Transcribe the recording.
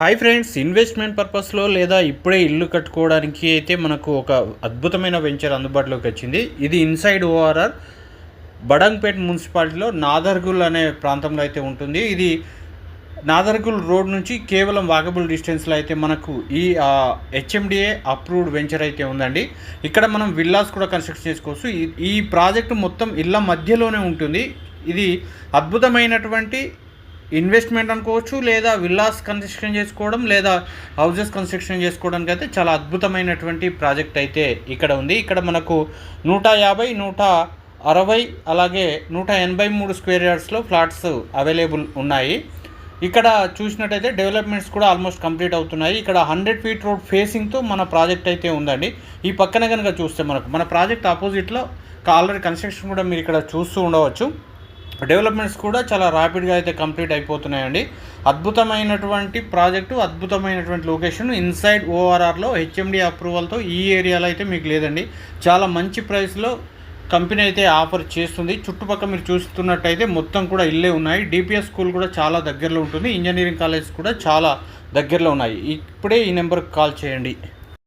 Hi friends, investment పర్పస్లో లేదా ఇప్పుడే ఇల్లు కట్టుకోవడానికి అయితే మనకు ఒక అద్భుతమైన వెంచర్ అందుబాటులోకి వచ్చింది. ఇది ఇన్సైడ్ ఓఆర్ఆర్ బడంగ్పేట్ మున్సిపాలిటీలో నాదర్గుల్ అనే ప్రాంతంలో అయితే ఉంటుంది. ఇది నాదర్గుల్ రోడ్ నుంచి కేవలం వాకబుల్ డిస్టెన్స్లో అయితే మనకు ఈ హెచ్ఎండిఏ అప్రూవ్డ్ వెంచర్ అయితే ఉందండి. ఇక్కడ మనం విల్లాస్ కూడా కన్స్ట్రక్ట్ చేసుకోవచ్చు. ఈ ప్రాజెక్టు మొత్తం ఇళ్ళ మధ్యలోనే ఉంటుంది. ఇది అద్భుతమైనటువంటి ఇన్వెస్ట్మెంట్ అనుకోవచ్చు, లేదా విల్లాస్ కన్స్ట్రక్షన్ చేసుకోవడం, లేదా హౌజెస్ కన్స్ట్రక్షన్ చేసుకోవడానికి అయితే చాలా అద్భుతమైనటువంటి ప్రాజెక్ట్ అయితే ఇక్కడ ఉంది. ఇక్కడ మనకు 150, 160 అలాగే 183 స్క్వేర్ యార్డ్స్లో ఫ్లాట్స్ అవైలబుల్ ఉన్నాయి. ఇక్కడ చూసినట్టయితే డెవలప్మెంట్స్ కూడా ఆల్మోస్ట్ కంప్లీట్ అవుతున్నాయి. ఇక్కడ 100 ఫీట్ రోడ్ ఫేసింగ్తో మన ప్రాజెక్ట్ అయితే ఉందండి. ఈ పక్కన కనుక చూస్తే మన ప్రాజెక్ట్ ఆపోజిట్లో ఆల్రెడీ కన్స్ట్రక్షన్ కూడా మీరు ఇక్కడ చూస్తూ ఉండవచ్చు. డెవలప్మెంట్స్ కూడా చాలా ర్యాపిడ్గా అయితే కంప్లీట్ అయిపోతున్నాయండి. అద్భుతమైనటువంటి ప్రాజెక్టు, అద్భుతమైనటువంటి లొకేషన్ ఇన్సైడ్ ఓఆర్ఆర్లో హెచ్ఎండి అప్రూవల్తో ఈ ఏరియాలో అయితే మీకు లేదండి. చాలా మంచి ప్రైస్లో కంపెనీ అయితే ఆఫర్ చేస్తుంది. చుట్టుపక్కల మీరు చూస్తున్నట్టయితే మొత్తం కూడా ఇల్లే ఉన్నాయి. డిపిఎస్ స్కూల్ కూడా చాలా దగ్గరలో ఉంటుంది. ఇంజనీరింగ్ కాలేజ్ కూడా చాలా దగ్గరలో ఉన్నాయి. ఇప్పుడే ఈ నెంబర్కి కాల్ చేయండి.